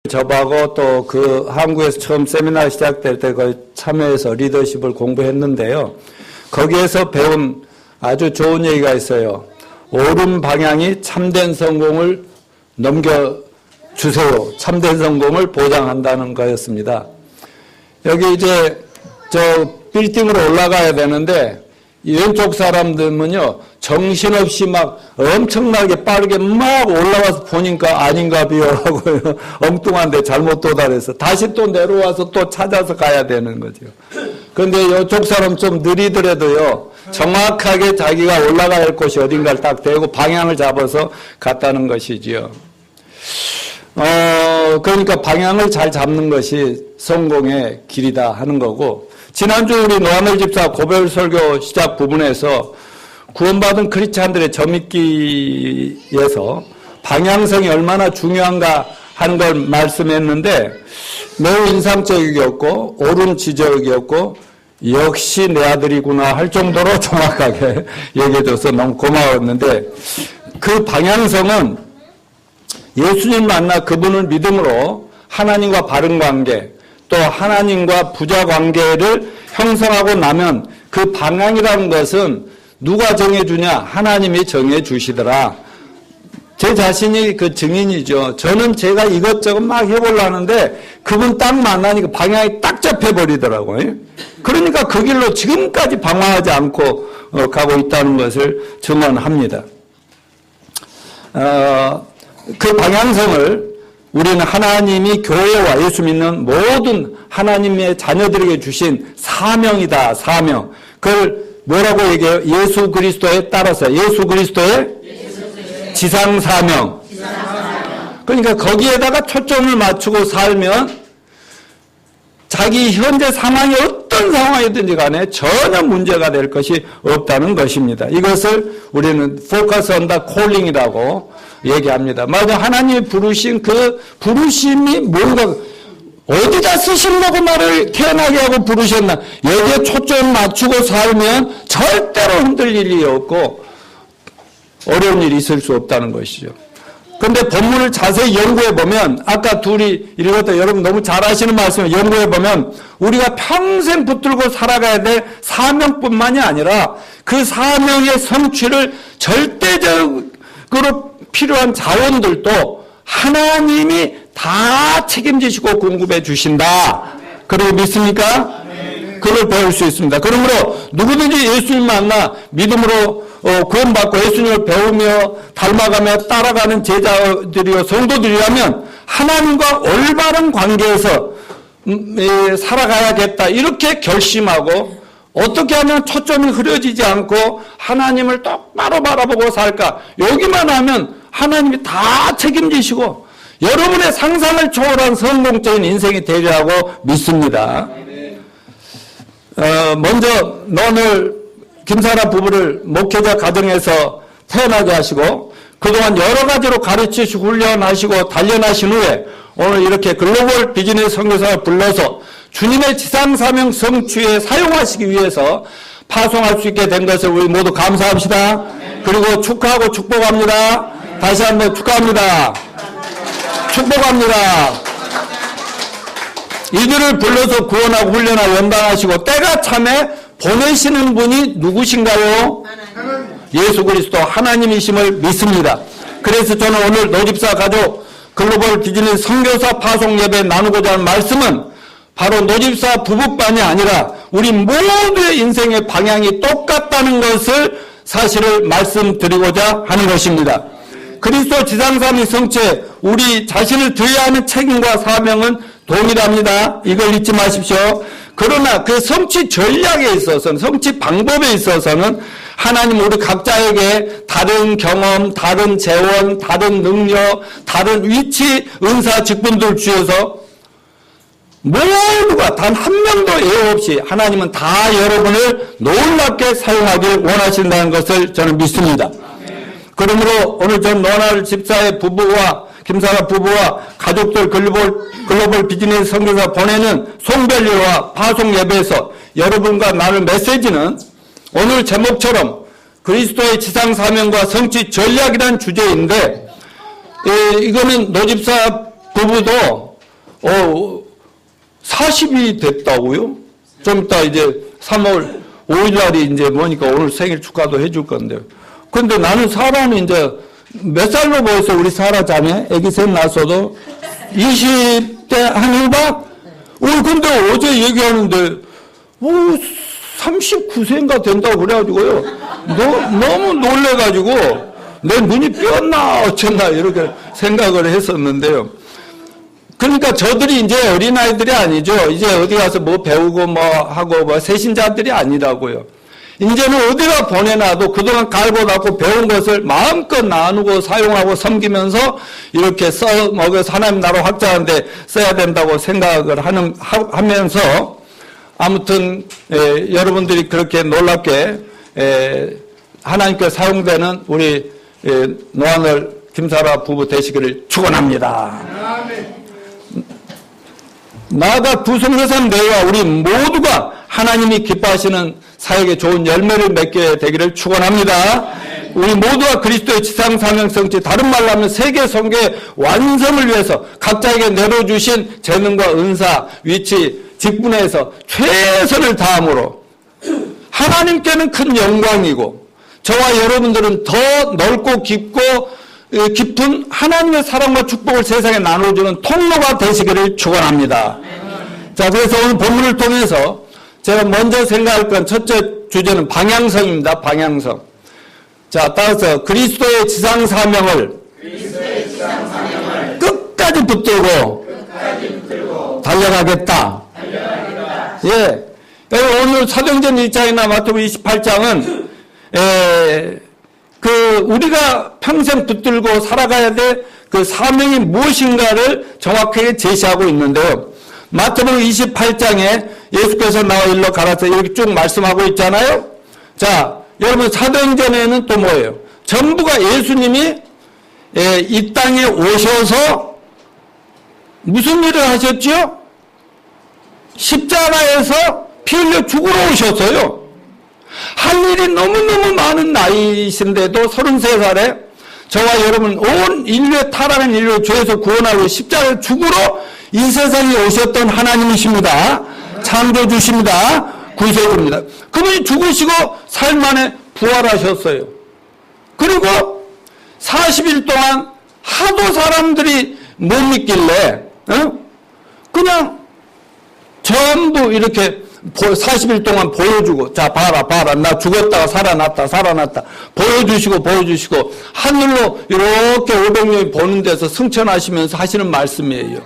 저하고 또 그 한국에서 처음 세미나 시작될 때 거기 참여해서 리더십을 공부했는데요. 거기에서 배운 아주 좋은 얘기가 있어요. 옳은 방향이 참된 성공을 넘겨주세요. 참된 성공을 보장한다는 거였습니다. 여기 이제 저 빌딩으로 올라가야 되는데 왼쪽 사람들은요 정신없이 막 엄청나게 빠르게 막 올라와서 보니까 아닌가 비요 하고 엉뚱한데 잘못 도달해서 다시 또 내려와서 또 찾아서 가야 되는 거죠. 그런데 이쪽 사람 좀 느리더라도요 정확하게 자기가 올라가야 할 곳이 어딘가를 딱 대고 방향을 잡아서 갔다는 것이지요. 그러니까 방향을 잘 잡는 것이 성공의 길이다 하는 거고, 지난주 우리 노하멜 집사 고별 설교 시작 부분에서 구원받은 크리스찬들의 점입기에서 방향성이 얼마나 중요한가 하는 걸 말씀했는데 매우 인상적이었고 옳은 지적이었고 역시 내 아들이구나 할 정도로 정확하게 얘기해줘서 너무 고마웠는데, 그 방향성은 예수님 만나 그분을 믿음으로 하나님과 바른 관계, 또 하나님과 부자 관계를 형성하고 나면 그 방향이라는 것은 누가 정해주냐? 하나님이 정해주시더라. 제 자신이 그 증인이죠. 저는 제가 이것저것 막 해보려는데 그분 딱 만나니까 방향이 딱 잡혀버리더라고요. 그러니까 그 길로 지금까지 방황하지 않고 가고 있다는 것을 증언합니다. 그 방향성을 우리는 하나님이 교회와 예수 믿는 모든 하나님의 자녀들에게 주신 사명이다. 사명. 그걸 뭐라고 얘기해요? 예수 그리스도에 따라서. 예수 그리스도의 지상 사명. 그러니까 거기에다가 초점을 맞추고 살면 자기 현재 상황이 어떤 상황이든지 간에 전혀 문제가 될 것이 없다는 것입니다. 이것을 우리는 focus on the calling이라고 얘기합니다. 맞아, 하나님이 부르신 그 부르심이 뭔가 어디다 쓰시려고 나를 태어나게 하고 부르셨나, 여기에 초점 맞추고 살면 절대로 흔들릴 일이 없고 어려운 일이 있을 수 없다는 것이죠. 그런데 본문을 자세히 연구해 보면, 아까 둘이 읽었다 여러분 너무 잘 아시는 말씀을 연구해 보면 우리가 평생 붙들고 살아가야 될 사명뿐만이 아니라 그 사명의 성취를 절대적으로 필요한 자원들도 하나님이 다 책임지시고 공급해 주신다. 그리고 믿습니까? 그걸 배울 수 있습니다. 그러므로 누구든지 예수님 만나 믿음으로 구원받고 예수님을 배우며 닮아가며 따라가는 제자들이요 성도들이라면 하나님과 올바른 관계에서 살아가야겠다 이렇게 결심하고, 어떻게 하면 초점이 흐려지지 않고 하나님을 똑바로 바라보고 살까, 여기만 하면 하나님이 다 책임지시고 여러분의 상상을 초월한 성공적인 인생이 되리라고 믿습니다. 먼저 오늘 김사라 부부를 목회자 가정에서 태어나게 하시고 그동안 여러 가지로 가르치시고 훈련하시고 단련하신 후에 오늘 이렇게 글로벌 비즈니스 선교사를 불러서 주님의 지상사명 성취에 사용하시기 위해서 파송할 수 있게 된 것을 우리 모두 감사합시다. 그리고 축하하고 축복합니다. 다시 한번 축하합니다. 축복합니다. 이들을 불러서 구원하고 훈련하고 연방하시고 때가 참에 보내시는 분이 누구신가요? 예수 그리스도 하나님이심을 믿습니다. 그래서 저는 오늘 노집사 가족 글로벌 비즈니스 선교사 파송 예배 나누고자 하는 말씀은 바로 노집사 부부만이 아니라 우리 모두의 인생의 방향이 똑같다는 것을 사실을 말씀드리고자 하는 것입니다. 그리스도 지상사명 성취에 우리 자신을 드려야 하는 책임과 사명은 동일합니다. 이걸 잊지 마십시오. 그러나 그 성취 전략에 있어서는, 성취 방법에 있어서는 하나님 우리 각자에게 다른 경험, 다른 재원, 다른 능력, 다른 위치, 은사, 직분들 주셔서 모두가 단 한 명도 예외 없이 하나님은 다 여러분을 놀랍게 사용하길 원하신다는 것을 저는 믿습니다. 그러므로 오늘 전 노하멜 집사의 부부와 김사라 부부와 가족들 글로벌 비즈니스 선교사 보내는 송별리와 파송 예배에서 여러분과 나눌 메시지는 오늘 제목처럼 그리스도의 지상 사명과 성취 전략이라는 주제인데, 이거는 노집사 부부도 40이 됐다고요? 좀 이따 이제 3월 5일 날이 이제 뭐니까 오늘 생일 축하도 해줄 건데요. 근데 나는 사라는 이제 몇 살로 보였어? 우리 사라 자매? 애기 셋 낳았어도 20대 한 후반? 근데 어제 얘기하는데 39세인가 된다고 그래가지고요. 너무 놀래가지고 내 눈이 삐었나 어쨌나 이렇게 생각을 했었는데요. 그러니까 저들이 이제 어린아이들이 아니죠. 이제 어디 가서 뭐 배우고 뭐 하고 뭐 세신자들이 아니라고요. 이제는 어디가 보내놔도 그동안 갈고 닦고 배운 것을 마음껏 나누고 사용하고 섬기면서 이렇게 써먹여서 하나님 나라 확장하는 데 써야 된다고 생각을 하면서 아무튼 여러분들이 그렇게 놀랍게 하나님께 사용되는 우리 노하늘 김사라 부부 되시기를 축원합니다. 나아가 부승회삼 내와 우리 모두가 하나님이 기뻐하시는 사역에 좋은 열매를 맺게 되기를 축원합니다. 우리 모두가 그리스도의 지상 사명 성취, 다른 말로 하면 세계 선교의 완성을 위해서 각자에게 내려주신 재능과 은사, 위치, 직분에서 최선을 다함으로 하나님께는 큰 영광이고 저와 여러분들은 더 넓고 깊은 하나님의 사랑과 축복을 세상에 나눠주는 통로가 되시기를 축원합니다. 자, 그래서 오늘 본문을 통해서 제가 먼저 생각할 건 첫째 주제는 방향성입니다. 방향성. 자, 따라서 그리스도의 지상 사명을 끝까지 붙들고 달려가겠다. 예. 오늘 사도행전 1장이나 마태복음 28장은 우리가 평생 붙들고 살아가야 될 그 사명이 무엇인가를 정확하게 제시하고 있는데요. 마태복음 28장에 예수께서 나와 일러 가라사 이렇게 쭉 말씀하고 있잖아요. 자, 여러분 사도행전에는 또 뭐예요? 전부가 예수님이 이 땅에 오셔서 무슨 일을 하셨죠? 십자가에서 피 흘려 죽으러 오셨어요. 할 일이 너무너무 많은 나이이신데도 33살에 저와 여러분 온 인류의 타락한 인류를 죄에서 구원하고 십자가에 죽으러 이 세상에 오셨던 하나님이십니다. 창조주십니다. 구세주입니다. 그분이 죽으시고 사흘 만에 부활하셨어요. 그리고 40일 동안 하도 사람들이 못 믿길래 그냥 전부 이렇게 40일 동안 보여주고 자 봐라 나 죽었다가 살아났다 보여주시고 하늘로 이렇게 500명이 보는 데서 승천하시면서 하시는 말씀이에요.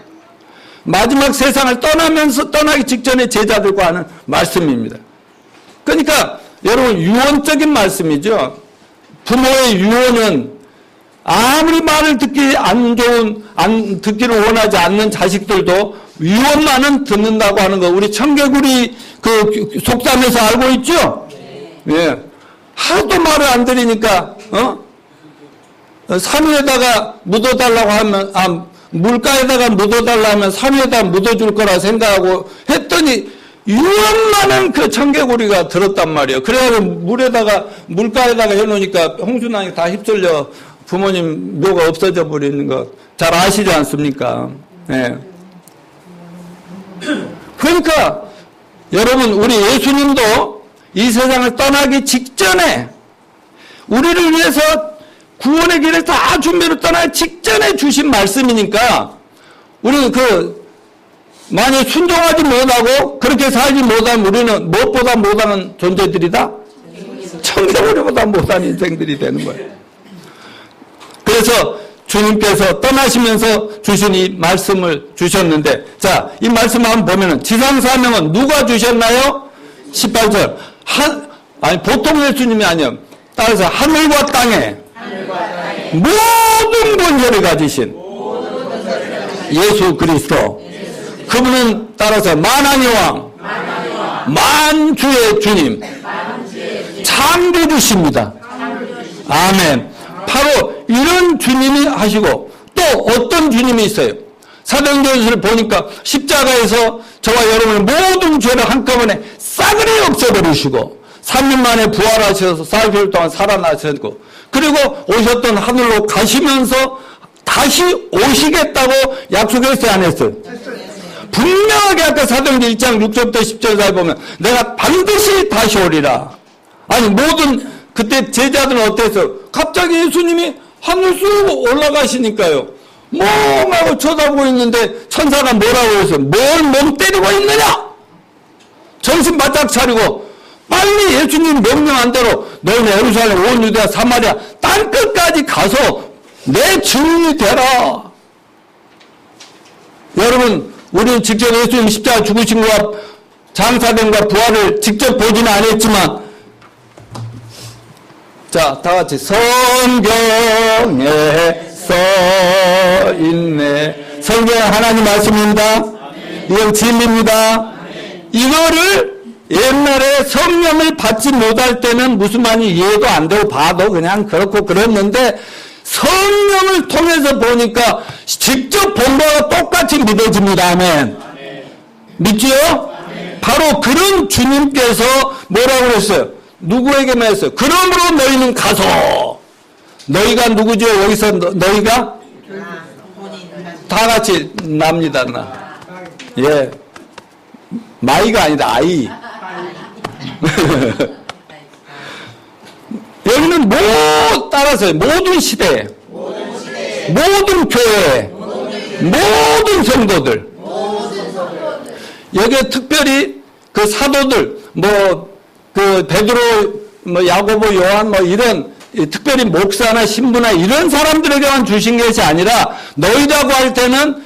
마지막 세상을 떠나기 직전에 제자들과 하는 말씀입니다. 그러니까 여러분 유언적인 말씀이죠. 부모의 유언은 아무리 말을 듣기를 원하지 않는 자식들도 유언만은 듣는다고 하는 거 우리 청개구리 그 속담에서 알고 있죠? 예. 하도 말을 안 들으니까 산 위에다가 묻어달라고 하면 물가에다가 묻어달라고 하면 산 위에다 묻어줄 거라 생각하고 했더니 유언만은 그 청개구리가 들었단 말이에요. 그래가지고 물가에다가 해놓으니까 홍순왕이 다 휩쓸려 부모님 묘가 없어져 버리는 거 잘 아시지 않습니까? 예. 그러니까 여러분 우리 예수님도 이 세상을 떠나기 직전에 우리를 위해서 구원의 길을 다 준비로 떠나기 직전에 주신 말씀이니까 우리는 만약 순종하지 못하고 그렇게 살지 못하면 우리는 무엇보다 못하는 존재들이다? 청개구리보다 못한 인생들이 되는 거예요. 그래서 주님께서 떠나시면서 주신 이 말씀을 주셨는데 자, 이 말씀 한번 보면은 지상사명은 누가 주셨나요? 18절 보통 예수님이 아니요. 따라서 하늘과 땅에 모든 권세를 가지신 예수 그리스도 그분은 따라서 만왕의 왕 만주의 주님 창조주십니다. 아멘. 바로 이런 주님이 하시고 또 어떤 주님이 있어요? 사도행전을 보니까 십자가에서 저와 여러분의 모든 죄를 한꺼번에 싸그리 없애버리시고 3년 만에 부활하셔서 40일 동안 살아나셨고 그리고 오셨던 하늘로 가시면서 다시 오시겠다고 약속했어요 안 했어요? 분명하게 아까 사도행전 1장 6절부터 10절 사이 보면 내가 반드시 다시 오리라. 아니 모든 그때 제자들은 어땠어? 갑자기 예수님이 하늘 쑥 올라가시니까요. 멍하고 쳐다보고 있는데 천사가 뭐라고 해서 뭘 멍 때리고 있느냐? 정신 바짝 차리고 빨리 예수님 명령한 대로 너희는 예루살렘 온 유대야 사마리아 땅끝까지 가서 내 증인이 되라. 여러분 우리는 직접 예수님 십자가 죽으신 것과 장사됨과 부활을 직접 보지는 않았지만 자 다같이 성경에 써있네. 성경은 하나님 말씀입니다. 이건 진리입니다. 이거를 옛날에 성령을 받지 못할 때는 무슨 말인지 이해도 안 되고 봐도 그냥 그렇고 그랬는데 성령을 통해서 보니까 직접 본 거와 똑같이 믿어집니다. 아멘. 믿지요? 바로 그런 주님께서 뭐라고 그랬어요? 누구에게만 했어요? 그러므로 너희는 가서. 너희가 누구죠? 여기서 너희가? 다 같이 납니다. 나. 예. 마이가 아니다. 아이. 여기는 따라서 모든 시대, 모든 교회, 모든 성도들. 여기에 특별히 그 사도들, 그 베드로, 야고보, 요한 이런 특별히 목사나 신부나 이런 사람들에게만 주신 것이 아니라 너희라고 할 때는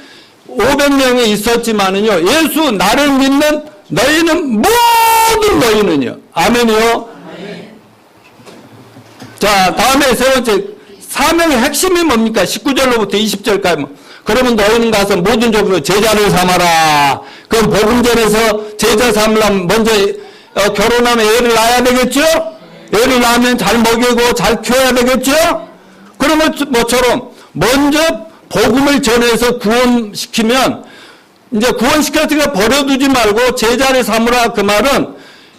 500명이 있었지만은요, 예수 나를 믿는 너희는 모든 너희는요. 아멘이요. 자, 다음에 세 번째 사명의 핵심이 뭡니까? 19절로부터 20절까지. 그러면 너희는 가서 모든 족속으로 제자를 삼아라. 그럼 복음전에서 제자 삼으려면 먼저 결혼하면 애를 낳아야 되겠죠? 애를 낳으면 잘 먹이고 잘 키워야 되겠죠? 그러면 뭐처럼 먼저 복음을 전해서 구원시키면 이제 구원시켰으니까 버려두지 말고 제자를 삼으라. 그 말은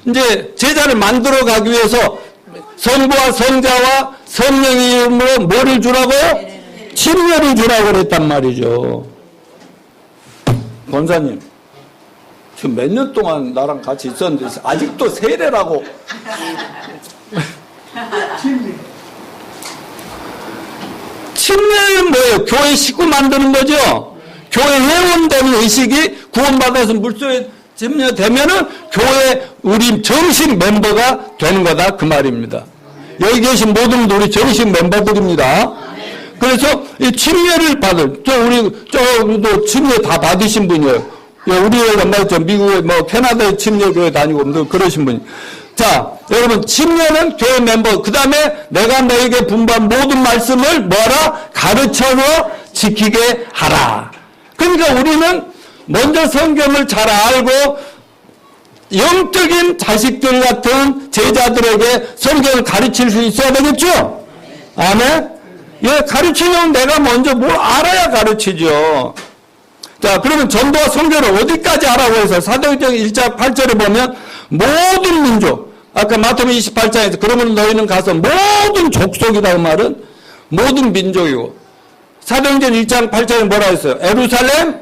이제 제자를 만들어 가기 위해서 성부와 성자와 성령의 이름으로 뭐를 주라고요? 침례를 주라고 그랬단 말이죠. 권사님, 지금 몇 년 동안 나랑 같이 있었는데 아직도 세례라고. 침례는 뭐예요? 교회 식구 만드는 거죠. 교회 회원 되는 의식이 구원받아서 물속에 침례되면은 교회 우리 정식 멤버가 되는 거다 그 말입니다. 여기 계신 모든 분들이 정식 멤버들입니다. 그래서 이 침례를 받을 우리도 침례 다 받으신 분이에요. 우리 엄마죠 미국에 캐나다에 침례교회 다니고 그러신 분이. 자, 여러분 침례는 교회 멤버. 그 다음에 내가 너에게 분부한 모든 말씀을 뭐하라? 가르쳐서 지키게 하라. 그러니까 우리는 먼저 성경을 잘 알고 영적인 자식들 같은 제자들에게 성경을 가르칠 수 있어야 되겠죠? 아멘? 예, 가르치려면 내가 먼저 뭘 알아야 가르치죠. 자, 그러면 전도와 선교를 어디까지 하라고 해서 사도행전 1장 8절에 보면 모든 민족, 아까 마태복음 28장에서 그러면 너희는 가서 모든 족속이라고 말은 모든 민족이고, 사도행전 1장 8절에 뭐라고 했어요? 예루살렘,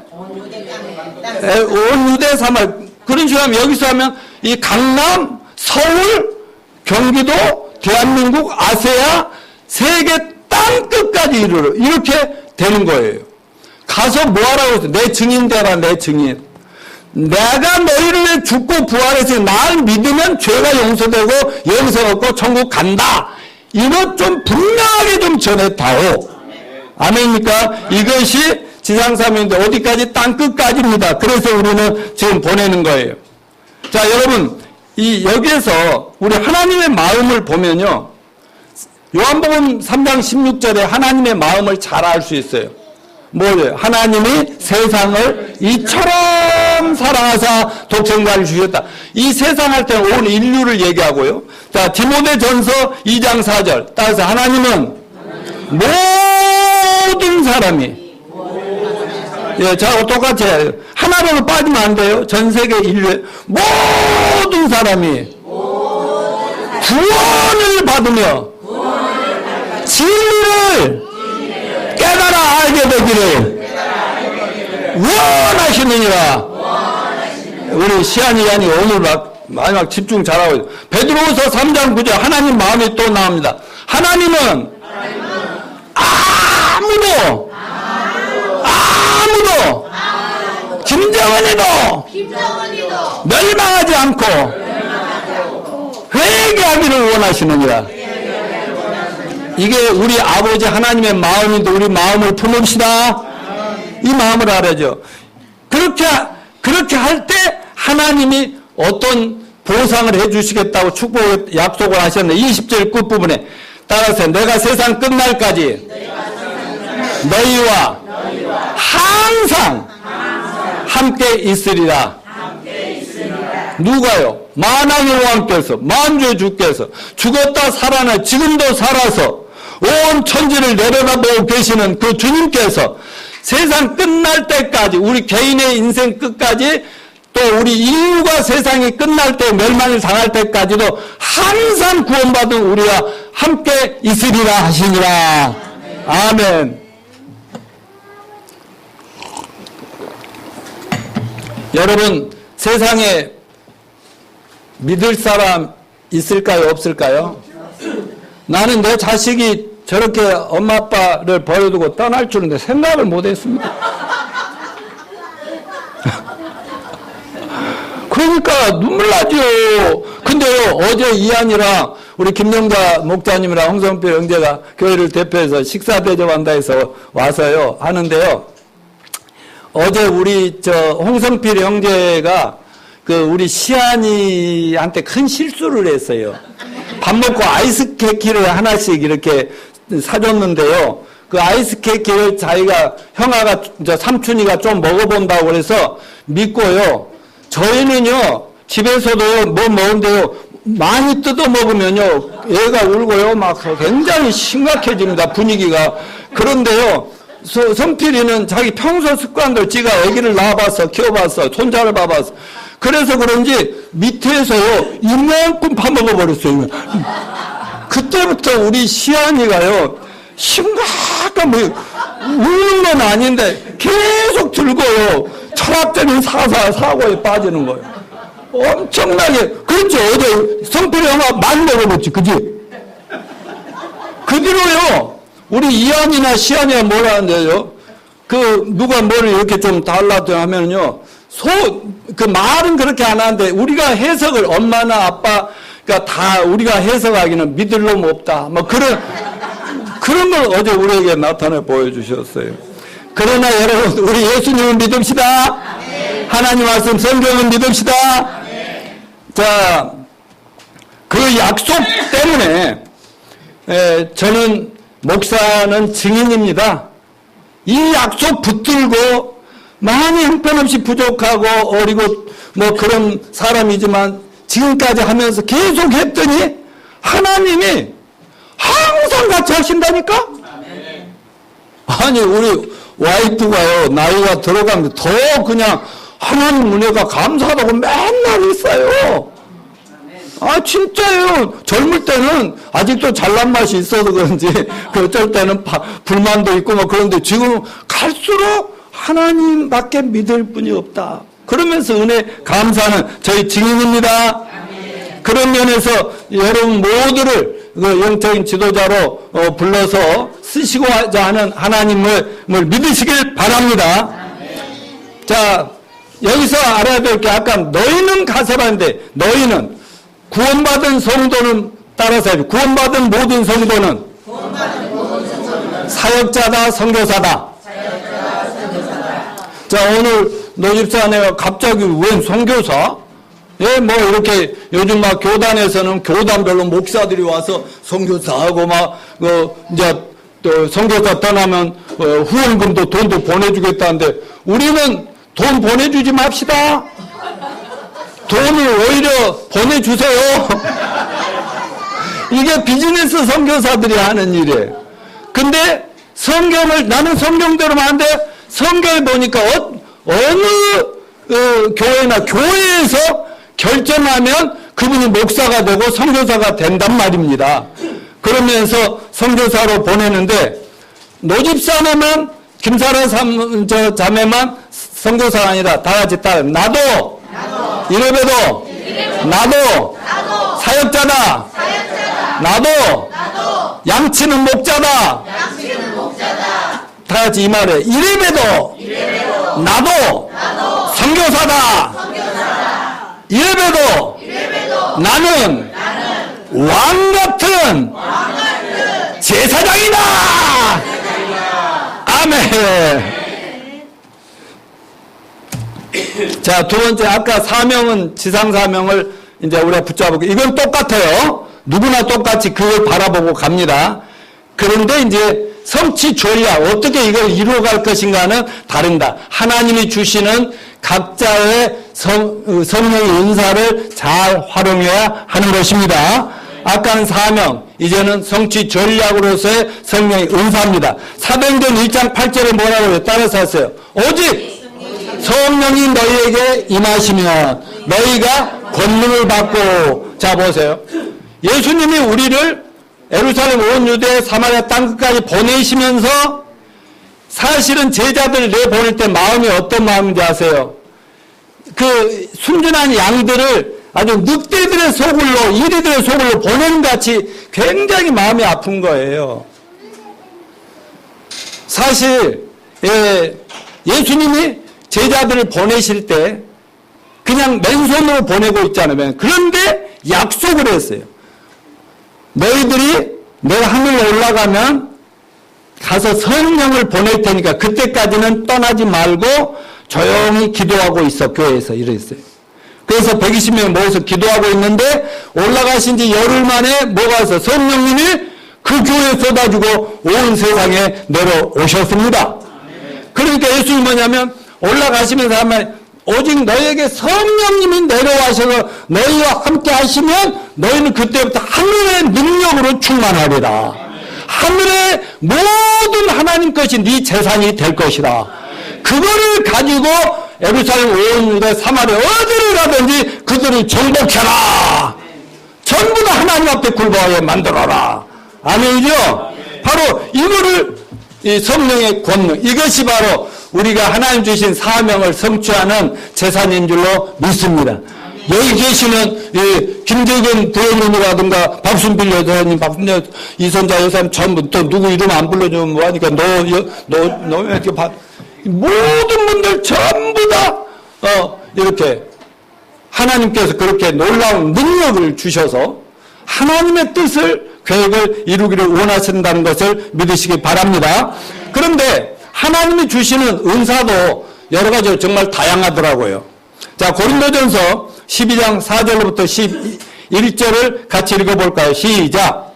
온 유대 사마리아. 그런 식으로 하면 여기서 하면 이 강남, 서울, 경기도, 대한민국, 아세아, 세계 땅끝까지 이르러 이렇게 되는 거예요. 가서 뭐하라고 했어요? 내 증인 되라. 내 증인. 내가 너희를 위해 죽고 부활해서 날 믿으면 죄가 용서되고 영생 얻고 천국 간다. 이것 좀 분명하게 좀 전해다오. 아멘입니까? 이것이 지상사명인데 어디까지? 땅끝까지입니다. 그래서 우리는 지금 보내는 거예요. 자, 여러분, 여기에서 우리 하나님의 마음을 보면요. 요한복음 3장 16절에 하나님의 마음을 잘 알 수 있어요. 뭐예요? 하나님이 세상을 이처럼 사랑하사 독생자를 주셨다. 이 세상 할 때는 온 인류를 얘기하고요. 자, 디모데전서 2장 4절. 따라서 하나님은 모든 사람이 예, 자, 똑같이 해요. 하나로는 빠지면 안 돼요. 전 세계 인류의 모든 사람이 구원을 받으며 진리를 깨달아 알게 되기를 원하시느니라. 우리 시안이 양이 오늘 마지막 집중 잘하고 있어요. 베드로후서 3장 9절 하나님 마음이 또 나옵니다. 하나님은 아무도 김정은이도 멸망하지 않고 회개하기를 원하시느니라. 이게 우리 아버지 하나님의 마음인데 우리 마음을 품읍시다. 이 마음을 알아야죠. 그렇게 할 때 하나님이 어떤 보상을 해주시겠다고 약속을 하셨는데 20절 끝부분에 따라서 내가 세상 끝날까지 너희와 항상 함께 있으리라. 누가요? 만왕의 왕께서 만주의 주께서 죽었다 살아나 지금도 살아서 온 천지를 내려다보고 계시는 그 주님께서 세상 끝날 때까지 우리 개인의 인생 끝까지 또 우리 인류가 세상이 끝날 때 멸망을 당할 때까지도 항상 구원받은 우리와 함께 있으리라 하시니라. 아멘. 여러분 세상에 믿을 사람 있을까요? 없을까요? 나는 내 자식이 저렇게 엄마 아빠를 버려두고 떠날 줄은 생각을 못했습니다. 그러니까 눈물 나죠. 근데요 어제 이한이랑 우리 김영자 목자님이랑 홍성필 형제가 교회를 대표해서 식사 대접한다 해서 와서요 하는데요. 어제 우리 홍성필 형제가 우리 시안이한테 큰 실수를 했어요. 밥 먹고 아이스 케이크를 하나씩 이렇게 사줬는데요. 그 아이스 케이크를 자기가 형아가 삼촌이가 좀 먹어본다고 그래서 믿고요. 저희는요 집에서도 뭐 먹는데요 많이 뜯어 먹으면요 얘가 울고요 막 굉장히 심각해집니다 분위기가. 그런데요 성필이는 자기 평소 습관들 지가 아기를 낳아봤어 키워봤어 손자를 봐봤어. 그래서 그런지 밑에서요 이만큼 파먹어버렸어요. 그때부터 우리 시안이가요 심각한 우는 건 아닌데 계속 들고요 철학적인 사고에 빠지는 거예요. 엄청나게. 그렇죠. 어제 성필이 형아 많이 먹어봤지 그지? 그 뒤로요 우리 이한이나 시안이가 뭘 하는데요 누가 뭘 이렇게 좀 달라도 하면요 그 말은 그렇게 안 하는데 우리가 해석을 엄마나 아빠가 다 우리가 해석하기는 믿을 놈 없다. 뭐 그런 걸 어제 우리에게 나타내 보여주셨어요. 그러나 여러분 우리 예수님을 믿읍시다. 하나님 말씀 성경을 믿읍시다. 자, 그 약속 때문에 저는 목사는 증인입니다. 이 약속 붙들고 많이 형편없이 부족하고 어리고 뭐 그런 사람이지만 지금까지 하면서 계속 했더니 하나님이 항상 같이 하신다니까? 아니 우리 와이프가요 나이가 들어가면 더 그냥 하나님 은혜가 감사하다고 맨날 있어요. 아 진짜요. 젊을 때는 아직도 잘난 맛이 있어서 그런지 어쩔 때는 불만도 있고 뭐 그런데 지금 갈수록 하나님밖에 믿을 분이 없다. 그러면서 은혜 감사하는 저희 증인입니다. 그런 면에서 여러분 모두를 영적인 지도자로 불러서 쓰시고자 하는 하나님을 믿으시길 바랍니다. 자 여기서 알아야 될 게 아까 너희는 가세라는데 너희는 구원받은 성도는 따라서 구원받은 모든 성도는 사역자다 선교사다. 자 오늘 노집사네가 갑자기 웬 선교사? 예, 뭐 이렇게 요즘 막 교단에서는 교단별로 목사들이 와서 선교사하고 막 이제 또 선교사 떠나면 후원금도 돈도 보내주겠다는데 우리는 돈 보내주지 맙시다. 돈을 오히려 보내주세요. 이게 비즈니스 선교사들이 하는 일이에요. 근데 나는 성경대로만 하는데 성경에 보니까 어느 교회나 교회에서 결정하면 그분이 목사가 되고 선교사가 된단 말입니다. 그러면서 선교사로 보내는데 노집사네만 김사라 자매만 선교사가 아니라 다 같이 나도 이래봬도 나도 사역자다. 나도 양치는 목자다. 다 같이 이 말에 이래봬도 나도 선교사다. 이래봬도 나는 왕같은 제사장이다. 아멘. 자, 두 번째, 아까 사명은 지상 사명을 이제 우리가 붙잡고, 이건 똑같아요. 누구나 똑같이 그걸 바라보고 갑니다. 그런데 이제 성취 전략, 어떻게 이걸 이루어갈 것인가는 다릅니다. 하나님이 주시는 각자의 성령의 은사를 잘 활용해야 하는 것입니다. 아까는 사명, 이제는 성취 전략으로서의 성령의 은사입니다. 사도행전 1장 8절에 뭐라고 따라서 하세요? 오직 성령이 너희에게 임하시면 너희가 권능을 받고. 자, 보세요. 예수님이 우리를 예루살렘 온 유대 사마리아 땅끝까지 보내시면서 사실은 제자들을 내보낼 때 마음이 어떤 마음인지 아세요? 그 순전한 양들을 아주 늑대들의 소굴로, 이리들의 소굴로 보내는 같이 굉장히 마음이 아픈 거예요. 사실 예수님이 제자들을 보내실 때 그냥 맨손으로 보내고 있잖아요. 그런데 약속을 했어요. 너희들이 내가 하늘에 올라가면 가서 성령을 보낼 테니까 그때까지는 떠나지 말고 조용히 기도하고 있어. 교회에서 이랬어요. 그래서 120명 모여서 기도하고 있는데 올라가신 지 열흘 만에 뭐가 있어? 성령님이 그 교회에 쏟아지고 온 세상에 내려오셨습니다. 그러니까 예수님이 뭐냐면 올라가시면서 한 말, 오직 너희에게 성령님이 내려와셔서 너희와 함께 하시면 너희는 그때부터 하늘의 능력으로 충만하리라. 하늘의 모든 하나님 것이 네 재산이 될 것이다. 그거를 가지고 예루살렘 온 유대 사마리아 어디를 가든지 그들을 정복해라. 전부 다 하나님 앞에 굴복하게 만들어라. 아멘이죠? 바로 이거를 이 성령의 권능, 이것이 바로 우리가 하나님 주신 사명을 성취하는 재산인 줄로 믿습니다. 여기 계시는 김재근 대원님이라든가 박순필 여사님, 박순필 이선자 여사님 전부 또 누구 이름 안 불러주면 뭐하니까 너 이렇게 모든 분들 전부 다 이렇게 하나님께서 그렇게 놀라운 능력을 주셔서 하나님의 뜻을 계획을 이루기를 원하신다는 것을 믿으시기 바랍니다. 그런데 하나님이 주시는 은사도 여러 가지로 정말 다양하더라고요. 자, 고린도전서 12장 4절부터 11절을 같이 읽어볼까요? 시작.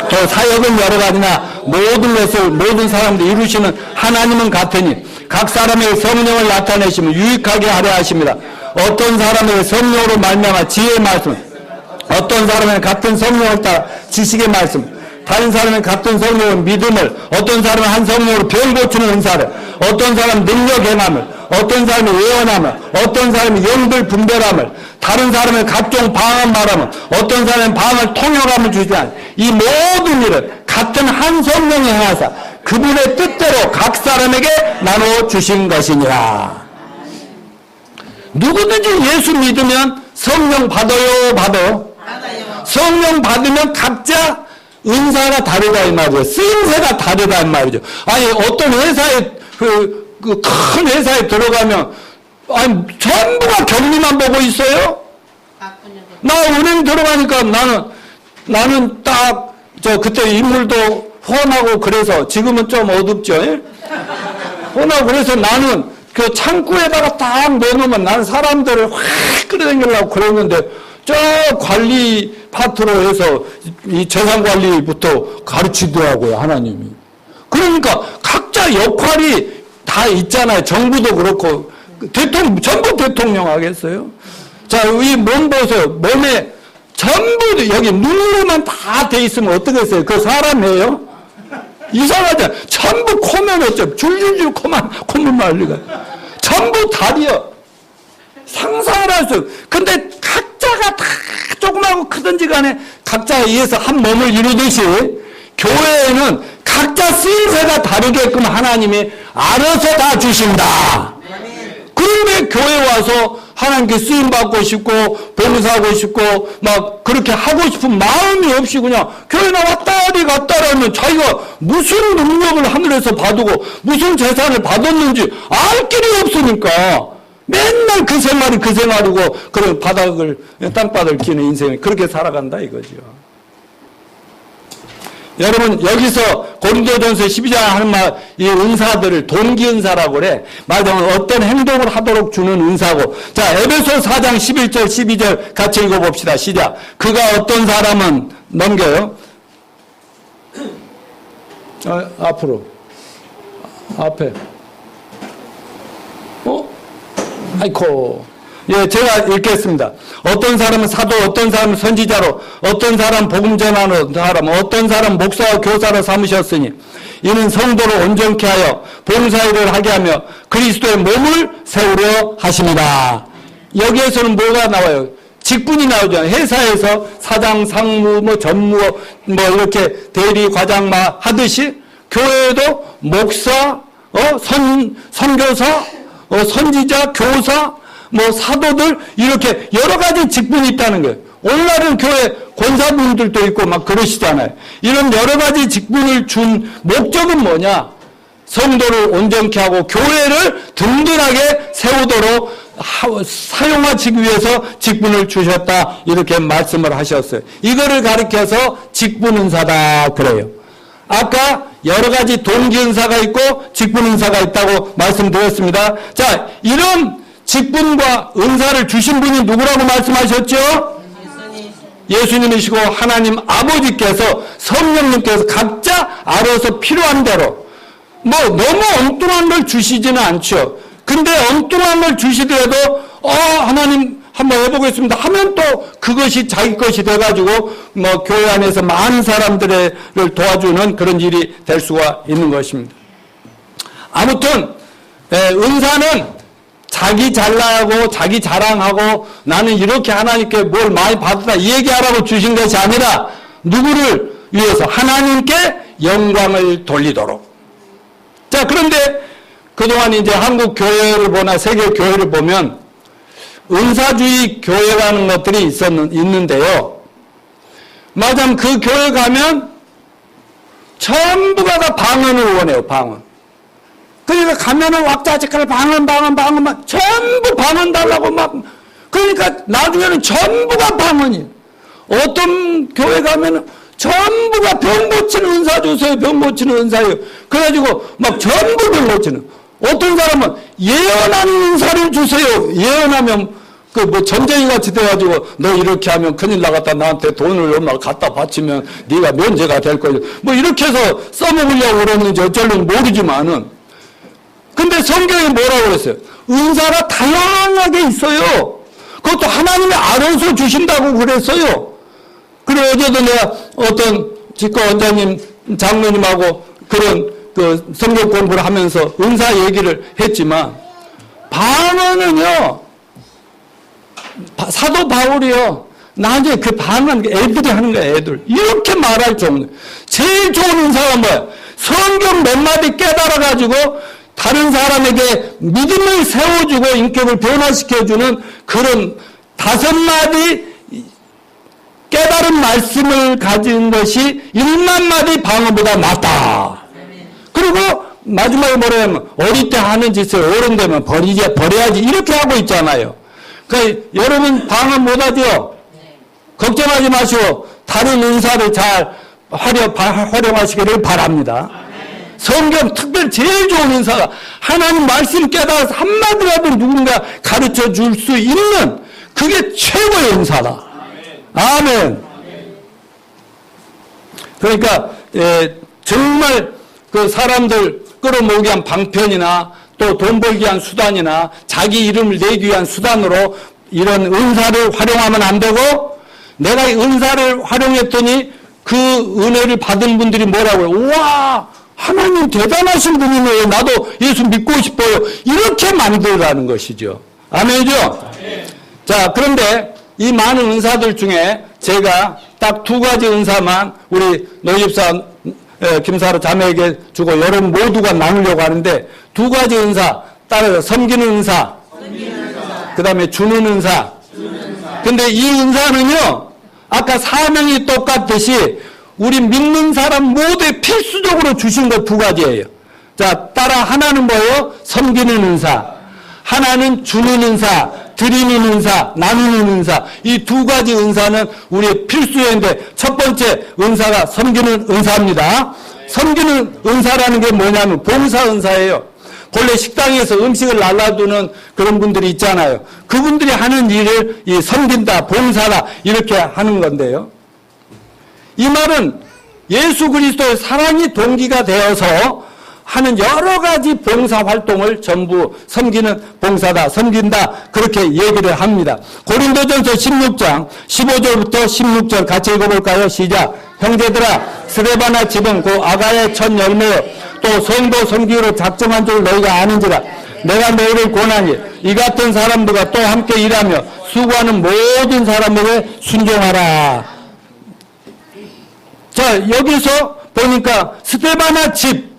또 사역은 여러 가지나 모든 것을 모든 사람들이 이루시는 하나님은 같으니 각 사람의 성령을 나타내시면 유익하게 하려 하십니다. 어떤 사람의 성령으로 말미암아 지혜의 말씀, 어떤 사람은 같은 성령을 따라 지식의 말씀, 다른 사람은 같은 성령으로 믿음을, 어떤 사람은 한 성령으로 병 고치는 은사를, 어떤 사람은 능력 행함을, 어떤 사람은 예언함을, 어떤 사람은 영들 분별함을, 다른 사람은 각종 방언 말함을, 어떤 사람은 방언을 통역함을 주지 않. 이 모든 일을 같은 한 성령이 행하사 그분의 뜻대로 각 사람에게 나눠 주신 것이니라. 누구든지 예수 믿으면 성령 받아요? 성령 받으면 각자 은사가 다르다 이 말이죠. 쓰임새가 다르다 이 말이죠. 아니 어떤 회사에 큰 회사에 들어가면 아니 전부가 격리만 보고 있어요? 나 은행 들어가니까 나는 딱 그때 인물도 훤하고 그래서 지금은 좀 어둡죠. 예? 훤하고 그래서 나는 그 창구에다가 딱 내놓으면 나는 사람들을 확 끌어당기려고 그랬는데 저 관리 파트로 해서 이 재산관리부터 가르치더라고요, 하나님이. 그러니까 각자 역할이 다 있잖아요. 정부도 그렇고 전부 대통령 하겠어요? 자, 이 몸 보세요. 몸에 전부 여기 눈으로만 다 돼 있으면 어떻겠어요? 그 사람이에요? 이상하잖아. 전부 코면 어쩌 줄줄줄 콧물 말리가. 전부 다리요. 상상을 할 수. 근데 각자가 다 조그마하고 크든지 간에 각자에 의해서 한 몸을 이루듯이 교회에는 각자 쓰임새가 다르게끔 하나님이 알아서 다 주신다. 그런데 교회 와서 하나님께 쓰임받고 싶고 봉사하고 싶고 막 그렇게 하고 싶은 마음이 없이 그냥 교회 나왔다리 갔다라면 자기가 무슨 능력을 하늘에서 받고 무슨 재산을 받았는지 알 길이 없으니까 맨날 그 생활이고 그런 땅바닥을 기는 인생을 그렇게 살아간다 이거죠. 여러분 여기서 고린도전서 12장에 하는 말, 이 은사들을 동기은사라고 그래. 말하자면 어떤 행동을 하도록 주는 은사고. 자, 에베소 4장 11절 12절 같이 읽어봅시다. 시작. 그가 어떤 사람은 넘겨요. 앞으로. 앞에. 아이코. 예, 제가 읽겠습니다. 어떤 사람은 사도, 어떤 사람은 선지자로, 어떤 사람은 복음 전하는 사람, 어떤 사람은 목사와 교사로 삼으셨으니 이는 성도를 온전케 하여 봉사일을 하게 하며 그리스도의 몸을 세우려 하십니다. 여기에서는 뭐가 나와요? 직분이 나오잖아요. 회사에서 사장, 상무, 전무, 이렇게 대리, 과장 하듯이 교회에도 목사, 선교사, 선지자, 교사, 사도들, 이렇게 여러 가지 직분이 있다는 거예요. 오늘날은 교회 권사분들도 있고 막 그러시잖아요. 이런 여러 가지 직분을 준 목적은 뭐냐? 성도를 온전케 하고 교회를 든든하게 세우도록 사용하기 위해서 직분을 주셨다. 이렇게 말씀을 하셨어요. 이거를 가리켜서 직분은사다. 그래요. 아까 여러 가지 동기은사가 있고 직분은사가 있다고 말씀드렸습니다. 자, 이런 직분과 은사를 주신 분이 누구라고 말씀하셨죠? 예수님이시고 하나님 아버지께서 성령님께서 각자 알아서 필요한 대로 너무 엉뚱한 걸 주시지는 않죠. 근데 엉뚱한 걸 주시더라도 하나님 한번 해보겠습니다 하면 또 그것이 자기 것이 돼가지고 교회 안에서 많은 사람들을 도와주는 그런 일이 될 수가 있는 것입니다. 아무튼 은사는 자기 잘나고 자기 자랑하고 나는 이렇게 하나님께 뭘 많이 받았다 이 얘기하라고 주신 것이 아니라 누구를 위해서 하나님께 영광을 돌리도록. 자, 그런데 그동안 이제 한국 교회를 보나 세계 교회를 보면 은사주의 교회라는 것들이 있는데요. 마침 그 교회 가면 전부가 다 방언을 원해요. 방언. 그러니까 가면은 왁자지껄 방언 전부 방언 달라고 그러니까 나중에는 전부가 방언이에요. 어떤 교회 가면은 전부가 병 고치는 은사 주세요. 병 고치는 은사예요. 그래가지고 전부 병 고치는. 어떤 사람은 예언하는 은사를 주세요. 예언하면 전쟁이 같이 돼가지고 너 이렇게 하면 큰일 나갔다 나한테 돈을 얼마 갖다 바치면 네가 면제가 될 거예요. 이렇게 해서 써먹으려고 그러는지 어쩔는지 모르지만은 근데 성경이 뭐라고 그랬어요? 은사가 다양하게 있어요. 그것도 하나님이 알아서 주신다고 그랬어요. 그리고 어제도 내가 어떤 직과 원장님, 장로님하고 그런 성경 공부를 하면서 은사 얘기를 했지만 방언은요, 사도 바울이요, 나중에 그 방언 애들이 하는 거야, 애들. 이렇게 말할 정도. 제일 좋은 은사가 뭐야? 성경 몇 마디 깨달아가지고 다른 사람에게 믿음을 세워주고 인격을 변화시켜주는 그런 5마디 깨달은 말씀을 가진 것이 1만 마디 방언보다 낫다. 그리고 마지막에 뭐라 하면 어릴 때 하는 짓을 어른 되면 버려야지 이렇게 하고 있잖아요. 그러니까 여러분 방언 못하죠? 걱정하지 마시고 다른 은사를 잘 활용하시기를 바랍니다. 성경 특별히 제일 좋은 은사가 하나님 말씀 깨달아서 한마디라도 누군가 가르쳐 줄 수 있는 그게 최고의 은사다. 아멘. 그러니까 정말 그 사람들 끌어모으기 위한 방편이나 또 돈 벌기 위한 수단이나 자기 이름을 내기 위한 수단으로 이런 은사를 활용하면 안 되고 내가 은사를 활용했더니 그 은혜를 받은 분들이 뭐라고 해요? 우와! 하나님 대단하신 분이네요. 나도 예수 믿고 싶어요. 이렇게 만들라는 것이죠. 아멘이죠? 자, 그런데 이 많은 은사들 중에 제가 딱 2가지 은사만 우리 노집사 김사로 자매에게 주고 여러분 모두가 나누려고 하는데 두 가지 은사 따라서 섬기는 은사, 그 다음에 주는 은사. 근데 이 은사는요 아까 사명이 똑같듯이 우리 믿는 사람 모두에 필수적으로 주신 것 두 가지예요. 자, 따라 하나는 뭐예요? 섬기는 은사. 하나는 주는 은사, 드리는 은사, 나누는 은사. 이 두 가지 은사는 우리의 필수인데 첫 번째 은사가 섬기는 은사입니다. 섬기는 은사라는 게 뭐냐면 봉사 은사예요. 본래 식당에서 음식을 날라두는 그런 분들이 있잖아요. 그분들이 하는 일을 이 섬긴다, 봉사다 이렇게 하는 건데요. 이 말은 예수 그리스도의 사랑이 동기가 되어서 하는 여러 가지 봉사 활동을 전부 섬기는 봉사다, 섬긴다 그렇게 얘기를 합니다. 고린도전서 16장 15절부터 16절 같이 읽어볼까요? 시작. 형제들아 스데바나 집은 그 아가야의 첫 열매요 또 성도 섬기기로 작정한 줄 너희가 아는지라. 내가 너희를 권하니 이 같은 사람들과 또 함께 일하며 수고하는 모든 사람에게 순종하라. 자, 여기서 보니까 스데바나 집,